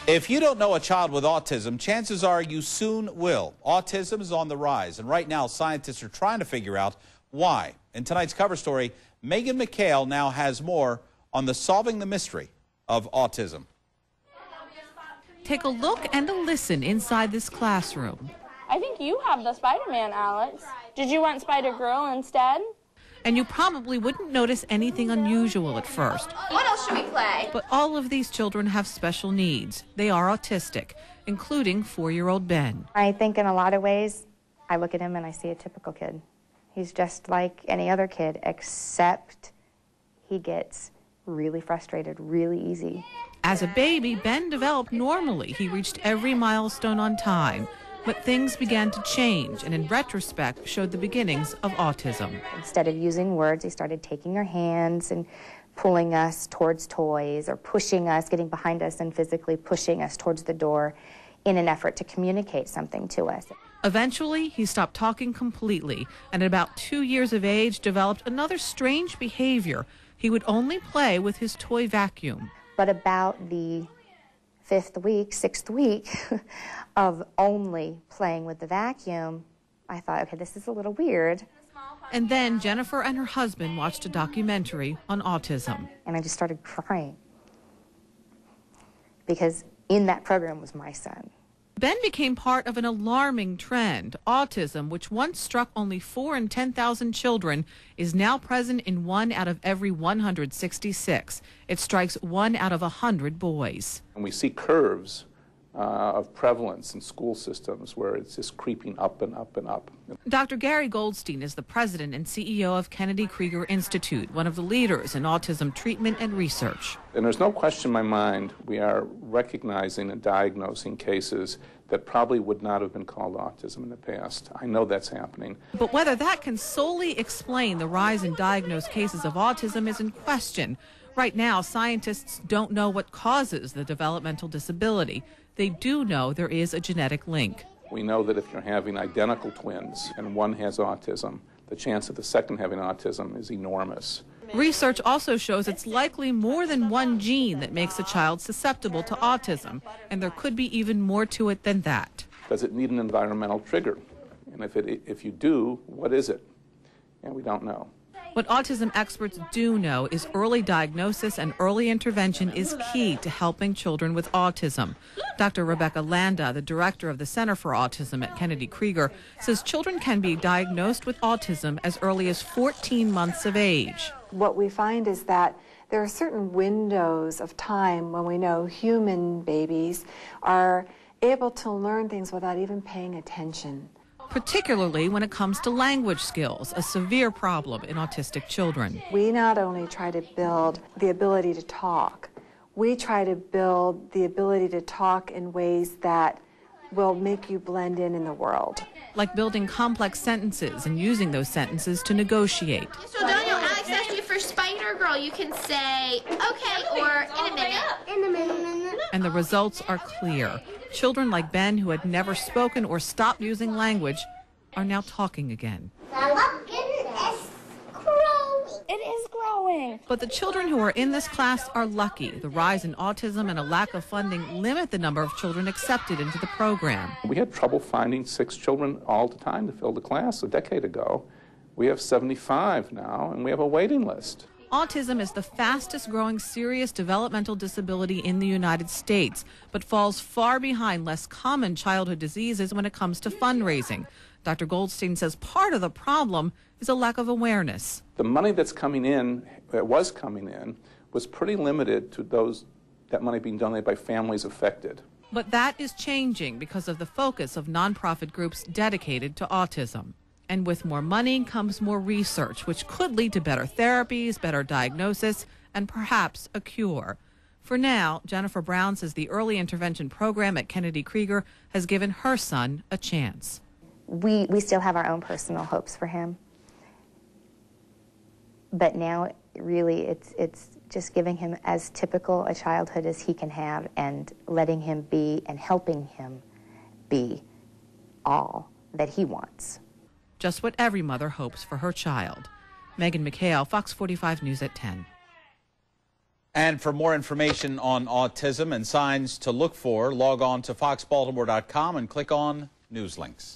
If you don't know a child with autism, chances are you soon will. Autism is on the rise, and right now scientists are trying to figure out why. In tonight's cover story, Megan McHale now has more on the solving the mystery of autism. Take a look and a listen inside this classroom. I think you have the Spider-Man, Alex. Did you want Spider-Girl instead? And you probably wouldn't notice anything unusual at first. What else should we play? But all of these children have special needs. They are autistic, including 4-year-old Ben. I think in a lot of ways, I look at him and I see a typical kid. He's just like any other kid, except he gets really frustrated really easy. As a baby, Ben developed normally. He reached every milestone on time. But things began to change, and in retrospect, showed the beginnings of autism. Instead of using words, he started taking our hands and pulling us towards toys, or pushing us, getting behind us and physically pushing us towards the door in an effort to communicate something to us. Eventually, he stopped talking completely, and at about 2 years of age, developed another strange behavior. He would only play with his toy vacuum. But about the 6th week of only playing with the vacuum, I thought, okay, this is a little weird. And then Jennifer and her husband watched a documentary on autism. And I just started crying because in that program was my son. Ben became part of an alarming trend. Autism, which once struck only 4 in 10,000 children, is now present in 1 out of every 166. It strikes 1 out of 100 boys. And we see curves of prevalence in school systems where it's just creeping up and up and up. Dr. Gary Goldstein is the president and CEO of Kennedy Krieger Institute, one of the leaders in autism treatment and research. And there's no question in my mind we are recognizing and diagnosing cases that probably would not have been called autism in the past. I know that's happening. But whether that can solely explain the rise in diagnosed cases of autism is in question. Right now, scientists don't know what causes the developmental disability. They do know there is a genetic link. We know that if you're having identical twins and one has autism, the chance of the second having autism is enormous. Research also shows it's likely more than one gene that makes a child susceptible to autism, and there could be even more to it than that. Does it need an environmental trigger? And if you do, what is it? And we don't know. What autism experts do know is early diagnosis and early intervention is key to helping children with autism. Dr. Rebecca Landa, the director of the Center for Autism at Kennedy Krieger, says children can be diagnosed with autism as early as 14 months of age. What we find is that there are certain windows of time when we know human babies are able to learn things without even paying attention. Particularly when it comes to language skills, a severe problem in autistic children. We not only try to build the ability to talk, we try to build the ability to talk in ways that will make you blend in the world. Like building complex sentences and using those sentences to negotiate. So Daniel, Alex asked you for Spider-Girl. You can say, okay, or in a minute. In a minute. And the results are clear. Children like Ben, who had never spoken or stopped using language, are now talking again. It is growing. But the children who are in this class are lucky. The rise in autism and a lack of funding limit the number of children accepted into the program. We had trouble finding 6 children all the time to fill the class a decade ago. We have 75 now, and we have a waiting list. Autism is the fastest growing serious developmental disability in the United States, but falls far behind less common childhood diseases when it comes to fundraising. Dr. Goldstein says part of the problem is a lack of awareness. The money that's coming in, that was coming in, was pretty limited to that money being donated by families affected. But that is changing because of the focus of nonprofit groups dedicated to autism. And with more money comes more research, which could lead to better therapies, better diagnosis, and perhaps a cure. For now, Jennifer Brown says the early intervention program at Kennedy Krieger has given her son a chance. We still have our own personal hopes for him. But now, really, it's just giving him as typical a childhood as he can have and letting him be and helping him be all that he wants. Just what every mother hopes for her child. Megan McHale, Fox 45 News at 10. And for more information on autism and signs to look for, log on to foxbaltimore.com and click on News Links.